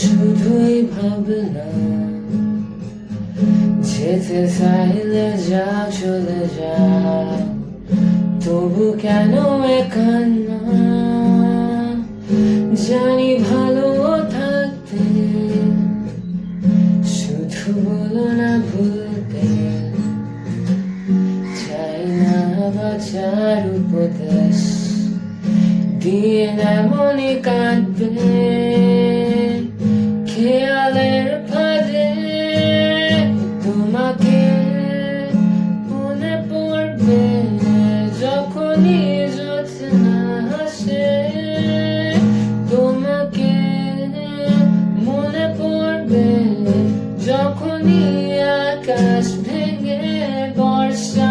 শুধুই ভাবলাম যেতে চাইলে যা চলে যা, তবু কেন একান্না? জানি ভালো থাকতে, শুধু বলো না ভুলতে। চাই না বাঁচার উপদেশ দিয়ে না মনে কাঁদবে খেয়ালের ফাঁদে। তোমাকে মনে পড়বে যখনই জ্যোৎস্না হাসে। তোমাকে মনে পড়বে যখনই আকাশ ভেঙে বর্ষা